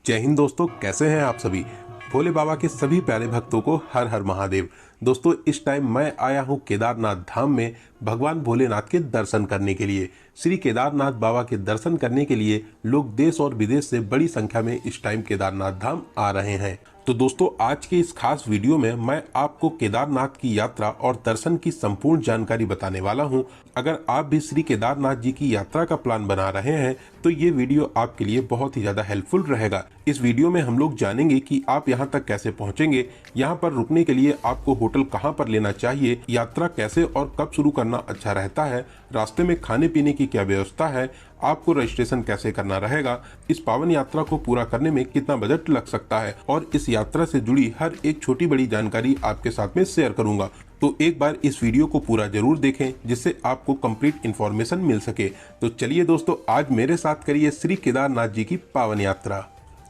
जय हिंद दोस्तों, कैसे हैं आप सभी। भोले बाबा के सभी प्यारे भक्तों को हर हर महादेव। दोस्तों, इस टाइम मैं आया हूं केदारनाथ धाम में भगवान भोलेनाथ के दर्शन करने के लिए। श्री केदारनाथ बाबा के दर्शन करने के लिए लोग देश और विदेश से बड़ी संख्या में इस टाइम केदारनाथ धाम आ रहे हैं। तो दोस्तों, आज के इस खास वीडियो में मैं आपको केदारनाथ की यात्रा और दर्शन की संपूर्ण जानकारी बताने वाला हूं। अगर आप भी श्री केदारनाथ जी की यात्रा का प्लान बना रहे हैं तो ये वीडियो आपके लिए बहुत ही ज्यादा हेल्पफुल रहेगा। इस वीडियो में हम लोग जानेंगे कि आप यहां तक कैसे पहुंचेंगे, यहां पर रुकने के लिए आपको होटल कहां पर लेना चाहिए, यात्रा कैसे और कब शुरू करना अच्छा रहता है, रास्ते में खाने पीने की क्या व्यवस्था है, आपको रजिस्ट्रेशन कैसे करना रहेगा, इस पावन यात्रा को पूरा करने में कितना बजट लग सकता है और इस यात्रा से जुड़ी हर एक छोटी बड़ी जानकारी आपके साथ में शेयर करूंगा। तो एक बार इस वीडियो को पूरा जरूर देखें जिससे आपको कंप्लीट इन्फॉर्मेशन मिल सके। तो चलिए दोस्तों, आज मेरे साथ करिए श्री केदारनाथ जी की पावन यात्रा।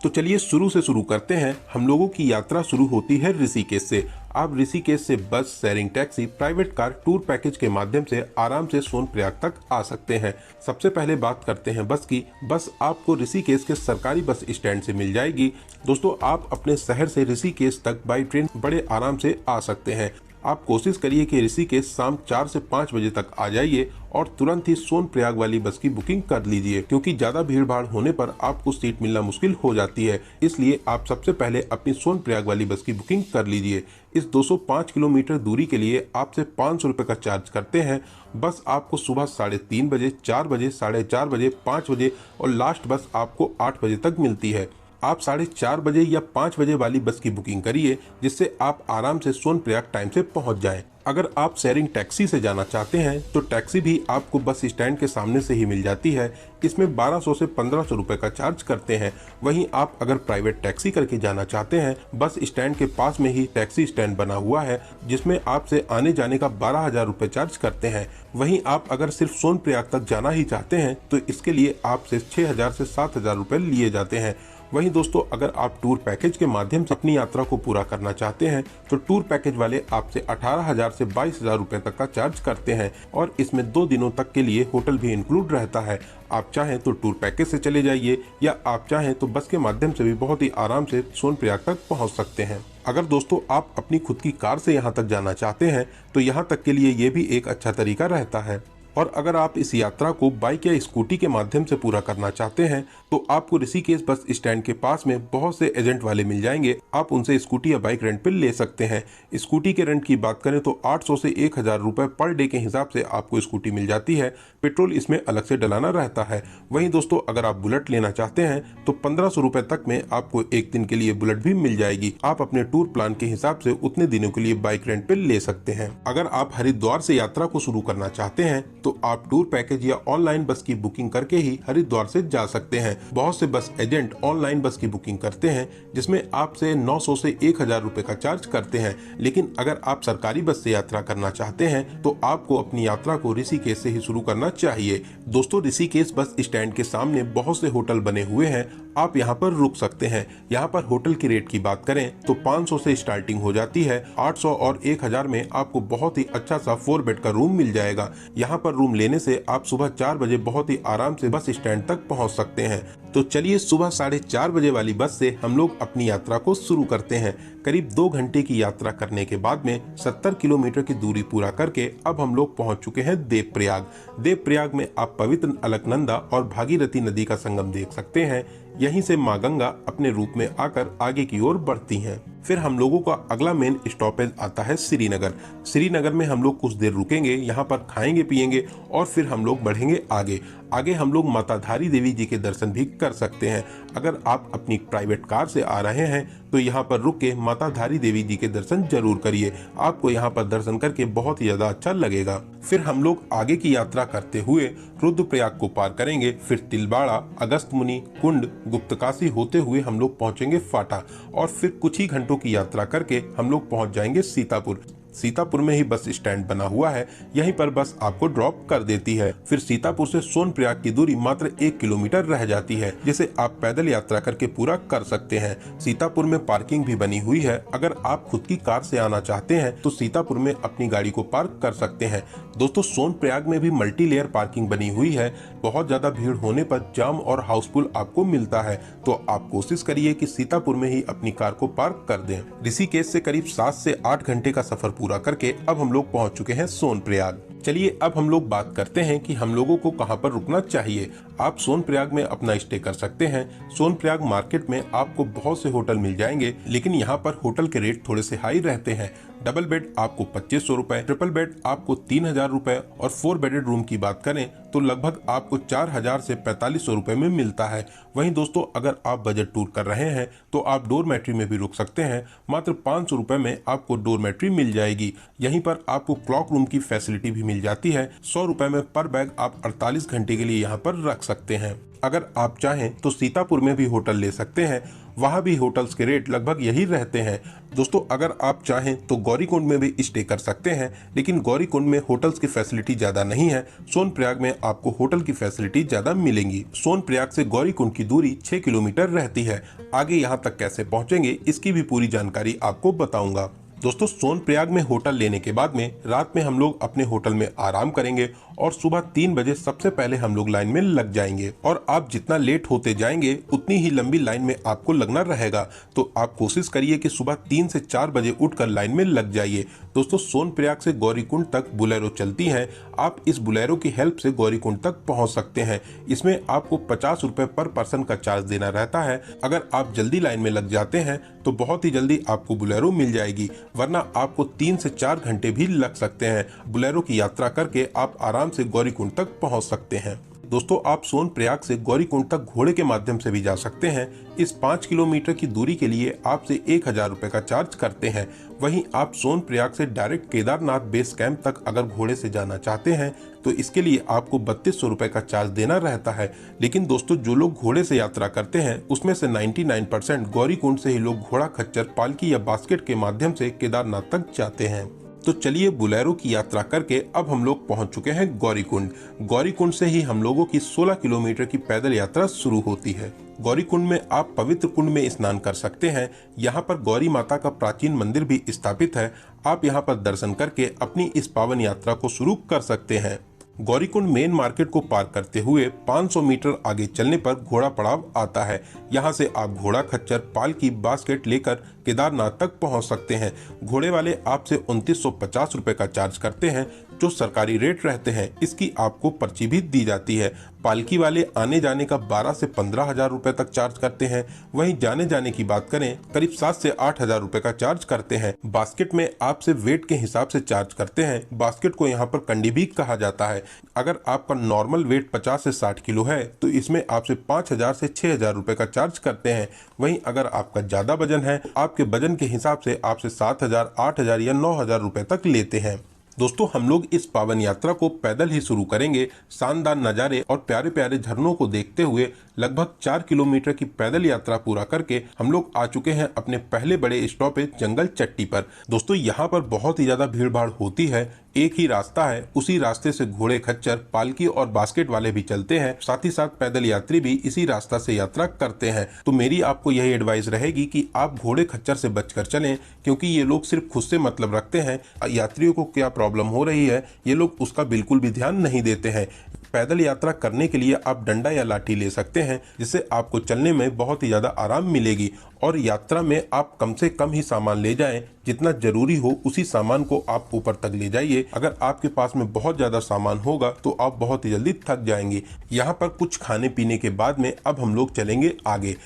तो चलिए शुरू से शुरू करते हैं। हम लोगों की यात्रा शुरू होती है ऋषिकेश से। आप ऋषिकेश से बस, sharing taxi, private car, tour package के माध्यम से आराम से सोनप्रयाग तक आ सकते हैं। सबसे पहले बात करते हैं बस की। बस आपको ऋषिकेश के सरकारी बस स्टैंड से मिल जाएगी। दोस्तों, आप अपने शहर से ऋषिकेश तक बाई ट्रेन बड़े आराम से आ सकते हैं। आप कोशिश करिए कि ऋषिकेश शाम 4 से 5 बजे तक आ जाइए और तुरंत ही सोनप्रयाग वाली बस की बुकिंग कर लीजिए, क्योंकि ज्यादा भीड़ भाड़ होने पर आपको सीट मिलना मुश्किल हो जाती है। इसलिए आप सबसे पहले अपनी सोनप्रयाग वाली बस की बुकिंग कर लीजिए। इस 205 किलोमीटर दूरी के लिए आपसे 500 रुपये का चार्ज करते हैं। बस आपको सुबह 3:30 बजे, 4 बजे, 4:30 बजे, 5 बजे और लास्ट बस आपको 8 बजे तक मिलती है। आप 4:30 बजे या 5 बजे वाली बस की बुकिंग करिए, जिससे आप आराम से सोनप्रयाग टाइम से पहुंच जाएं। अगर आप शेयरिंग टैक्सी से जाना चाहते हैं तो टैक्सी भी आपको बस स्टैंड के सामने से ही मिल जाती है। इसमें 1200 से 1500 रुपए का चार्ज करते हैं। वहीं आप अगर प्राइवेट टैक्सी करके जाना चाहते हैं, बस स्टैंड के पास में ही टैक्सी स्टैंड बना हुआ है, जिसमें आपसे आने जाने का 12,000 रुपए चार्ज करते हैं। वहीं आप अगर सिर्फ सोनप्रयाग तक जाना ही चाहते हैं तो इसके लिए आपसे 6,000 से 7,000 रुपए लिए जाते हैं। वहीं दोस्तों, अगर आप टूर पैकेज के माध्यम से अपनी यात्रा को पूरा करना चाहते हैं तो टूर पैकेज वाले आपसे 18,000 से 22,000 रुपए तक का चार्ज करते हैं और इसमें 2 दिनों तक के लिए होटल भी इंक्लूड रहता है। आप चाहें तो टूर पैकेज से चले जाइए या आप चाहें तो बस के माध्यम से भी बहुत ही आराम से सोनप्रयाग तक पहुंच सकते हैं। अगर दोस्तों आप अपनी खुद की कार से यहाँ तक जाना चाहते हैं तो यहाँ तक के लिए ये भी एक अच्छा तरीका रहता है। और अगर आप इस यात्रा को बाइक या स्कूटी के माध्यम से पूरा करना चाहते हैं तो आपको ऋषिकेश बस स्टैंड के पास में बहुत से एजेंट वाले मिल जाएंगे। आप उनसे स्कूटी या बाइक रेंट पे ले सकते हैं। स्कूटी के रेंट की बात करें तो 800 से 1,000 रुपए पर डे के हिसाब से आपको स्कूटी मिल जाती है। पेट्रोल इसमें अलग से डलाना रहता है। वहीं दोस्तों, अगर आप बुलेट लेना चाहते हैं तो 1500 रुपए तक में आपको एक दिन के लिए बुलेट भी मिल जाएगी। आप अपने टूर प्लान के हिसाब से उतने दिनों के लिए बाइक रेंट पे ले सकते हैं। अगर आप हरिद्वार से यात्रा को शुरू करना चाहते हैं तो आप टूर पैकेज या ऑनलाइन बस की बुकिंग करके ही हरिद्वार से जा सकते हैं। बहुत से बस एजेंट ऑनलाइन बस की बुकिंग करते हैं जिसमें आपसे 900 से 1,000 रुपए का चार्ज करते हैं। लेकिन अगर आप सरकारी बस से यात्रा करना चाहते हैं तो आपको अपनी यात्रा को ऋषिकेश से ही शुरू करना चाहिए। दोस्तों, ऋषिकेश बस स्टैंड के सामने बहुत से होटल बने हुए हैं। आप यहाँ पर रुक सकते हैं। यहाँ पर होटल की रेट की बात करें तो 500 से स्टार्टिंग हो जाती है। 800 और 1,000 में आपको बहुत ही अच्छा सा 4 बेड का रूम मिल जाएगा। यहाँ पर रूम लेने से आप सुबह 4 बजे बहुत ही आराम से बस स्टैंड तक पहुँच सकते हैं। तो चलिए, सुबह 4:30 बजे वाली बस से हम लोग अपनी यात्रा को शुरू करते हैं। करीब 2 घंटे की यात्रा करने के बाद में 70 किलोमीटर की दूरी पूरा करके अब हम लोग पहुंच चुके हैं देवप्रयाग। देवप्रयाग में आप पवित्र अलकनंदा और भागीरथी नदी का संगम देख सकते हैं। यहीं से माँ गंगा अपने रूप में आकर आगे की ओर बढ़ती हैं। फिर हम लोगों का अगला मेन स्टॉपेज आता है श्रीनगर। श्रीनगर में हम लोग कुछ देर रुकेंगे, यहाँ पर खाएंगे पिएंगे और फिर हम लोग बढ़ेंगे आगे। आगे हम लोग माता धारी देवी जी के दर्शन भी कर सकते हैं। अगर आप अपनी प्राइवेट कार से आ रहे हैं तो यहाँ पर रुक के माता धारी देवी जी के दर्शन जरूर करिए। आपको यहाँ पर दर्शन करके बहुत ही ज्यादा अच्छा लगेगा। फिर हम लोग आगे की यात्रा करते हुए रुद्रप्रयाग को पार करेंगे। फिर तिलवाड़ा, अगस्त्यमुनि, कुंड, गुप्तकाशी होते हुए हम लोग पहुंचेंगे फाटा और फिर कुछ ही घंटों की यात्रा करके हम लोग पहुंच जाएंगे सीतापुर। सीतापुर में ही बस स्टैंड बना हुआ है, यहीं पर बस आपको ड्रॉप कर देती है। फिर सीतापुर से सोनप्रयाग की दूरी मात्र 1 किलोमीटर रह जाती है, जिसे आप पैदल यात्रा करके पूरा कर सकते हैं। सीतापुर में पार्किंग भी बनी हुई है, अगर आप खुद की कार से आना चाहते हैं तो सीतापुर में अपनी गाड़ी को पार्क कर सकते हैं। दोस्तों सोनप्रयाग में भी मल्टी लेयर पार्किंग बनी हुई है, बहुत ज्यादा भीड़ होने पर जाम और हाउसफुल आपको मिलता है, तो आप कोशिश करिए कि सीतापुर में ही अपनी कार को पार्क कर दें। ऋषिकेश से करीब 7 से 8 घंटे का सफर पूरा करके अब हम लोग पहुंच चुके हैं सोनप्रयाग। चलिए अब हम लोग बात करते हैं कि हम लोगों को कहां पर रुकना चाहिए। आप सोनप्रयाग में अपना स्टे कर सकते हैं। सोनप्रयाग मार्केट में आपको बहुत से होटल मिल जाएंगे, लेकिन यहाँ पर होटल के रेट थोड़े से हाई रहते हैं। डबल बेड आपको 2500 रुपए, ट्रिपल बेड आपको 3000 रुपए और 4 बेडेड रूम की बात करें तो लगभग आपको 4000 से 4500 रुपए में मिलता है। वहीं दोस्तों अगर आप बजट टूर कर रहे हैं तो आप डोरमेट्री में भी रुक सकते हैं, मात्र 500 रुपए में आपको डोरमेट्री मिल जाएगी। यहीं पर आपको क्लॉक रूम की फैसिलिटी भी मिल जाती है। 100 रुपए में पर बैग आप 48 घंटे के लिए यहाँ पर रख सकते हैं। अगर आप चाहें तो सीतापुर में भी होटल ले सकते हैं, वहाँ भी होटल्स के रेट लगभग यही रहते हैं। दोस्तों अगर आप चाहें तो गौरीकुंड में भी स्टे कर सकते हैं, लेकिन गौरीकुंड में होटल्स की फैसिलिटी ज्यादा नहीं है। सोनप्रयाग में आपको होटल की फैसिलिटी ज्यादा मिलेंगी। सोनप्रयाग से गौरीकुंड की दूरी 6 किलोमीटर रहती है। आगे यहाँ तक कैसे पहुँचेंगे इसकी भी पूरी जानकारी आपको बताऊंगा। दोस्तों सोनप्रयाग में होटल लेने के बाद में रात में हम लोग अपने होटल में आराम करेंगे और सुबह 3 बजे सबसे पहले हम लोग लाइन में लग जाएंगे। और आप जितना लेट होते जाएंगे उतनी ही लंबी लाइन में आपको लगना रहेगा, तो आप कोशिश करिए कि सुबह 3 से 4 बजे उठकर लाइन में लग जाइए। दोस्तों सोनप्रयाग से गौरीकुंड तक बुलेरो चलती है, आप इस बुलेरो की हेल्प से गौरीकुंड तक पहुंच सकते हैं। इसमें आपको 50 रुपए पर पर्सन का चार्ज देना रहता है। अगर आप जल्दी लाइन में लग जाते हैं तो बहुत ही जल्दी आपको बुलेरो मिल जाएगी, वरना आपको 3 से 4 घंटे भी लग सकते हैं। बुलेरो की यात्रा करके आप आराम से गौरीकुंड तक पहुंच सकते हैं। दोस्तों आप सोनप्रयाग से गौरीकुंड तक घोड़े के माध्यम से भी जा सकते हैं। इस 5 किलोमीटर की दूरी के लिए आपसे 1000 रुपए का चार्ज करते हैं। वहीं आप सोनप्रयाग से डायरेक्ट केदारनाथ बेस कैंप तक अगर घोड़े से जाना चाहते हैं तो इसके लिए आपको 3200 रुपए का चार्ज देना रहता है। लेकिन दोस्तों जो लोग घोड़े से यात्रा करते हैं उसमें से 99% गौरीकुंड से ही लोग घोड़ा खच्चर, पालकी या बास्केट के माध्यम से केदारनाथ तक जाते हैं। तो चलिए बुलेरो की यात्रा करके अब हम लोग पहुंच चुके हैं गौरीकुंड। गौरीकुंड से ही हम लोगों की 16 किलोमीटर की पैदल यात्रा शुरू होती है। गौरीकुंड में आप पवित्र कुंड में स्नान कर सकते हैं। यहाँ पर गौरी माता का प्राचीन मंदिर भी स्थापित है। आप यहाँ पर दर्शन करके अपनी इस पावन यात्रा को शुरू कर सकते हैं। गौरीकुंड मेन मार्केट को पार करते हुए 500 मीटर आगे चलने पर घोड़ा पड़ाव आता है। यहाँ से आप घोड़ा खच्चर, पालकी, बास्केट लेकर केदारनाथ तक पहुँच सकते हैं। घोड़े वाले आपसे 2950 रुपए का चार्ज करते हैं, जो सरकारी रेट रहते हैं। इसकी आपको पर्ची भी दी जाती है। पालकी वाले आने जाने का 12 से 15 हजार रुपए तक चार्ज करते हैं। वहीं जाने जाने की बात करें करीब 7 से 8 हजार रुपए का चार्ज करते हैं। बास्केट में आपसे वेट के हिसाब से चार्ज करते हैं। बास्केट को यहाँ पर कंडी भी कहा जाता है। अगर आपका नॉर्मल वेट 50 से 60 किलो है तो इसमें आपसे 5000 से 6000 रुपए का चार्ज करते हैं। वहीं अगर आपका ज्यादा वजन है, आपके वजन के हिसाब से आपसे 7000, 8000 या 9000 रुपए तक लेते हैं। दोस्तों हम लोग इस पावन यात्रा को पैदल ही शुरू करेंगे। शानदार नज़ारे और प्यारे प्यारे झरनों को देखते हुए लगभग 4 किलोमीटर की पैदल यात्रा पूरा करके हम लोग आ चुके हैं अपने पहले बड़े स्टॉपेज जंगल चट्टी पर। दोस्तों यहाँ पर बहुत ही ज्यादा भीड़ भाड़ होती है। एक ही रास्ता है, उसी रास्ते से घोड़े खच्चर, पालकी और बास्केट वाले भी चलते हैं। साथ ही साथ पैदल यात्री भी इसी रास्ता से यात्रा करते हैं। तो मेरी आपको यही एडवाइस रहेगी कि आप घोड़े खच्चर से बचकर चलें, क्योंकि ये लोग सिर्फ खुद से मतलब रखते हैं। यात्रियों को क्या प्रॉब्लम हो रही है ये लोग उसका बिल्कुल भी ध्यान नहीं देते हैं। पैदल यात्रा करने के लिए आप डंडा या लाठी ले सकते हैं, जिससे आपको चलने में बहुत ही ज्यादा आराम मिलेगी। और यात्रा में आप कम से कम ही सामान ले जाएं, जितना जरूरी हो उसी सामान को आप ऊपर तक ले जाइए। अगर आपके पास में बहुत ज्यादा सामान होगा तो आप बहुत ही जल्दी थक जाएंगे। यहाँ पर कुछ खाने पीने के बाद में अब हम लोग चलेंगे आगे।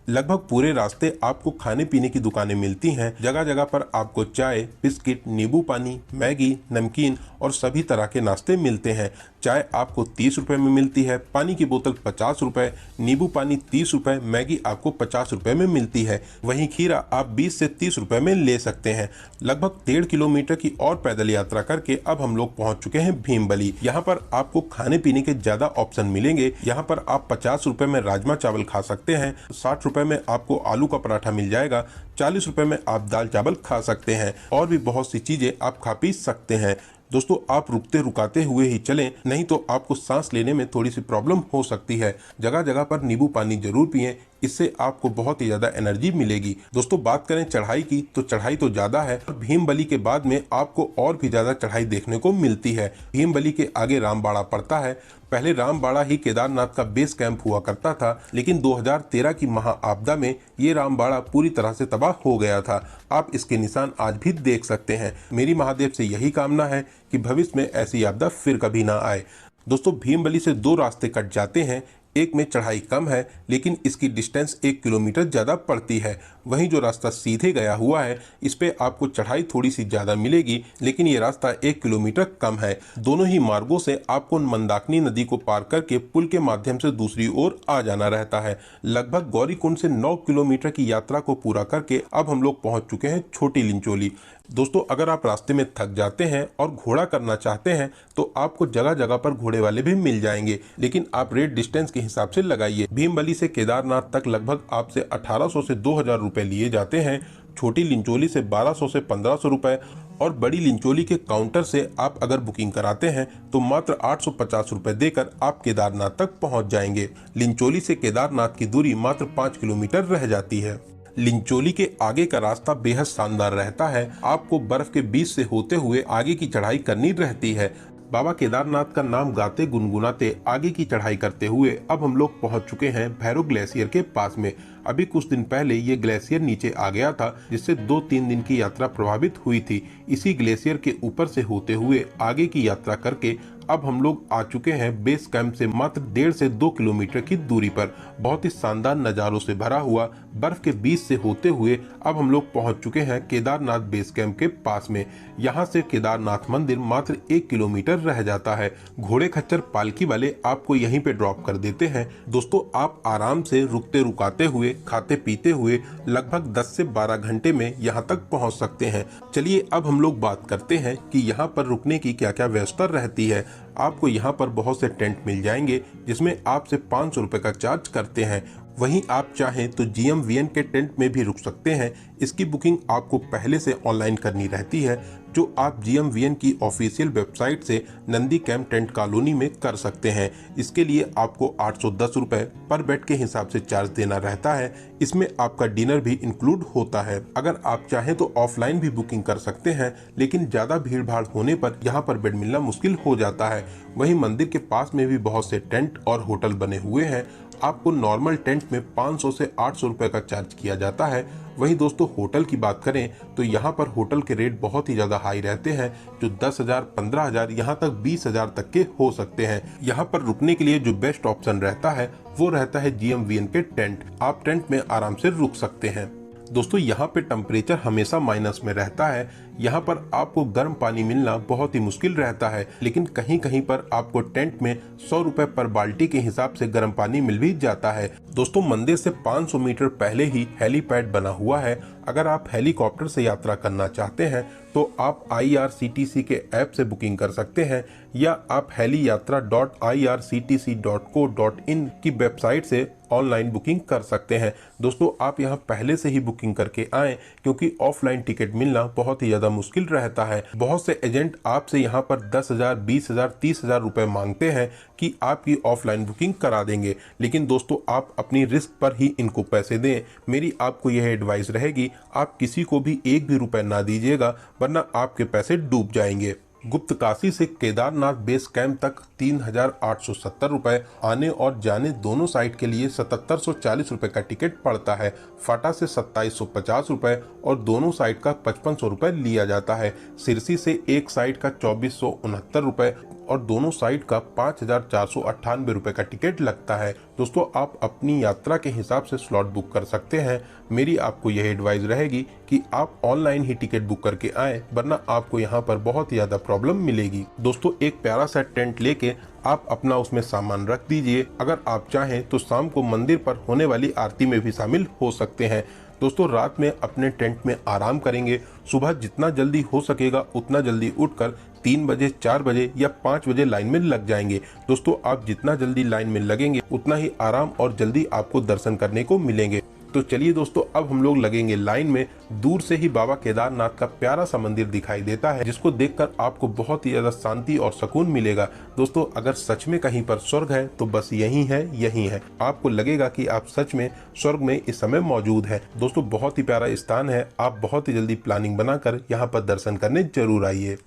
लगभग पूरे रास्ते आपको खाने पीने की दुकानें मिलती हैं। जगह जगह पर आपको चाय, बिस्किट, नींबू पानी, मैगी, नमकीन और सभी तरह के नाश्ते मिलते हैं। चाय आपको 30 रुपए में मिलती है, पानी की बोतल 50 रुपए, नींबू पानी 30 रुपए, मैगी आपको 50 रुपए में मिलती है। वहीं खीरा आप 20 से 30 रुपए में ले सकते हैं। लगभग 1.5 किलोमीटर की और पैदल यात्रा करके अब हम लोग पहुंच चुके हैं भीमबली। यहाँ पर आपको खाने पीने के ज्यादा ऑप्शन मिलेंगे। यहाँ पर आप 50 रुपए में राजमा चावल खा सकते हैं, 60 रुपए में आपको आलू का पराठा मिल जाएगा, 40 रुपए में आप दाल चावल खा सकते हैं और भी बहुत सी चीजें आप खा पी सकते हैं। दोस्तों आप रुकते रुकाते हुए ही चलें, नहीं तो आपको सांस लेने में थोड़ी सी प्रॉब्लम हो सकती है। जगह जगह पर नींबू पानी जरूर पिएं, इससे आपको बहुत ही ज्यादा एनर्जी मिलेगी। दोस्तों बात करें चढ़ाई की तो चढ़ाई तो ज्यादा है। भीमबली के बाद में आपको और भी ज्यादा चढ़ाई देखने को मिलती है। भीमबली के आगे रामबाड़ा पड़ता है। पहले रामबाड़ा ही केदारनाथ का बेस कैंप हुआ करता था, लेकिन 2013 की महाआपदा में ये रामबाड़ा पूरी तरह से तबाह हो गया था। आप इसके निशान आज भी देख सकते हैं। मेरी महादेव से यही कामना है कि भविष्य में ऐसी आपदा फिर कभी ना आए। दोस्तों भीमबली से 2 रास्ते कट जाते हैं। एक में चढ़ाई कम है, लेकिन इसकी डिस्टेंस 1 किलोमीटर ज़्यादा पड़ती है। वहीं जो रास्ता सीधे गया हुआ है, इस पे आपको चढ़ाई थोड़ी सी ज़्यादा मिलेगी, लेकिन ये रास्ता 1 किलोमीटर कम है। दोनों ही मार्गों से आपको मंदाकिनी नदी को पार करके पुल के माध्यम से दूसरी ओर आ जाना रहता है। लगभग गौरीकुंड से 9 किलोमीटर की यात्रा को पूरा करके अब हम लोग पहुंच चुके हैं छोटी लिंचोली। दोस्तों अगर आप रास्ते में थक जाते हैं और घोड़ा करना चाहते हैं तो आपको जगह जगह पर घोड़े वाले भी मिल जाएंगे, लेकिन आप रेट डिस्टेंस के हिसाब से लगाइए। भीमबली से केदारनाथ तक लगभग आपसे 1800 से 2000 रुपए लिए जाते हैं। छोटी लिंचोली से 1200 से 1500 रुपए और बड़ी लिंचोली के काउंटर से आप अगर बुकिंग कराते हैं तो मात्र 850 रुपए देकर आप केदारनाथ तक पहुंच जाएंगे। लिंचोली से केदारनाथ की दूरी मात्र 5 किलोमीटर रह जाती है। लिंचोली के आगे का रास्ता बेहद शानदार रहता है। आपको बर्फ के बीच से होते हुए आगे की चढ़ाई करनी रहती है। बाबा केदारनाथ का नाम गाते गुनगुनाते आगे की चढ़ाई करते हुए अब हम लोग पहुंच चुके हैं भैरव ग्लेशियर के पास में। अभी कुछ दिन पहले ये ग्लेशियर नीचे आ गया था, जिससे 2-3 दिन की यात्रा प्रभावित हुई थी। इसी ग्लेशियर के ऊपर से होते हुए आगे की यात्रा करके अब हम लोग आ चुके हैं बेस कैंप से मात्र 1.5 से 2 किलोमीटर की दूरी पर। बहुत ही शानदार नज़ारों से भरा हुआ बर्फ के बीच से होते हुए अब हम लोग पहुंच चुके हैं केदारनाथ बेस कैंप के पास में। यहाँ से केदारनाथ मंदिर मात्र 1 किलोमीटर रह जाता है। घोड़े खच्चर पालकी वाले आपको यहीं पे ड्रॉप कर देते हैं। दोस्तों आप आराम से रुकते रुकाते हुए खाते पीते हुए लगभग 10 से 12 घंटे में यहाँ तक पहुँच सकते हैं। चलिए अब हम लोग बात करते हैं कि यहाँ पर रुकने की क्या क्या व्यवस्था रहती है। आपको यहाँ पर बहुत से टेंट मिल जाएंगे, जिसमें आपसे 500 रुपए का चार्ज करते हैं। वहीं आप चाहें तो GMVN के टेंट में भी रुक सकते हैं। इसकी बुकिंग आपको पहले से ऑनलाइन करनी रहती है, जो आप GMVN की ऑफिशियल वेबसाइट से नंदी कैंप टेंट कॉलोनी में कर सकते हैं। इसके लिए आपको 810 रुपए पर बेड के हिसाब से चार्ज देना रहता है। इसमें आपका डिनर भी इंक्लूड होता है। अगर आप चाहें तो ऑफलाइन भी बुकिंग कर सकते हैं, लेकिन ज़्यादा भीड़ भाड़ होने पर यहाँ पर बेड मिलना मुश्किल हो जाता है। वहीं मंदिर के पास में भी बहुत से टेंट और होटल बने हुए हैं। आपको नॉर्मल टेंट में 500 से 800 रुपए का चार्ज किया जाता है। वहीं दोस्तों होटल की बात करें तो यहाँ पर होटल के रेट बहुत ही ज़्यादा हाई रहते हैं, जो 10,000, 15,000, यहाँ तक 20,000 तक के हो सकते हैं। यहाँ पर रुकने के लिए जो बेस्ट ऑप्शन रहता है वो रहता है GMVN के टेंट। आप टेंट में आराम से रुक सकते हैं। दोस्तों यहाँ पे टेम्परेचर हमेशा माइनस में रहता है। यहाँ पर आपको गर्म पानी मिलना बहुत ही मुश्किल रहता है, लेकिन कहीं कहीं पर आपको टेंट में 100 रुपए पर बाल्टी के हिसाब से गर्म पानी मिल भी जाता है। दोस्तों मंदिर से 500 मीटर पहले ही हेलीपैड बना हुआ है। अगर आप हेलीकॉप्टर से यात्रा करना चाहते हैं तो आप IRCTC के ऐप से बुकिंग कर सकते हैं, या आप heliyatra.irctc.co.in की वेबसाइट से ऑनलाइन बुकिंग कर सकते हैं। दोस्तों आप यहाँ पहले से ही बुकिंग करके आएं, क्योंकि ऑफलाइन टिकट मिलना बहुत ही ज़्यादा मुश्किल रहता है। बहुत से एजेंट आपसे यहाँ पर 10,000, 20,000, 30,000 रुपए मांगते हैं कि आपकी ऑफलाइन बुकिंग करा देंगे, लेकिन दोस्तों आप अपनी रिस्क पर ही इनको पैसे दें। मेरी आपको यह एडवाइस रहेगी, आप किसी को भी एक भी रुपए ना दीजिएगा, वरना आपके पैसे डूब जाएंगे। गुप्त काशी से केदारनाथ बेस कैंप तक 3,870 रुपए, आने और जाने दोनों साइड के लिए 7,740 रुपए का टिकट पड़ता है। फाटा से 2,750 रुपए और दोनों साइड का 5,500 रुपए लिया जाता है। सिरसी से एक साइड का 2,469 रुपए और दोनों साइड का 5,498 रुपए का टिकट लगता है। दोस्तों आप अपनी यात्रा के हिसाब से स्लॉट बुक कर सकते हैं। मेरी आपको यह एडवाइस रहेगी कि आप ऑनलाइन ही टिकट बुक करके आएं, वरना आपको यहाँ पर बहुत ही ज्यादा प्रॉब्लम मिलेगी। दोस्तों एक प्यारा सा टेंट लेके आप अपना उसमें सामान रख दीजिए। अगर आप चाहें तो शाम को मंदिर पर होने वाली आरती में भी शामिल हो सकते हैं। दोस्तों रात में अपने टेंट में आराम करेंगे। सुबह जितना जल्दी हो सकेगा उतना जल्दी उठकर 3 बजे, 4 बजे या 5 बजे लाइन में लग जाएंगे। दोस्तों आप जितना जल्दी लाइन में लगेंगे उतना ही आराम और जल्दी आपको दर्शन करने को मिलेंगे। तो चलिए दोस्तों अब हम लोग लगेंगे लाइन में। दूर से ही बाबा केदारनाथ का प्यारा सा मंदिर दिखाई देता है, जिसको देखकर आपको बहुत ही ज्यादा शांति और सुकून मिलेगा। दोस्तों अगर सच में कहीं पर स्वर्ग है तो बस यही है। आपको लगेगा कि आप सच में स्वर्ग में इस समय मौजूद है। दोस्तों बहुत ही प्यारा स्थान है। आप बहुत ही जल्दी प्लानिंग बनाकर यहाँ पर दर्शन करने जरूर आइए।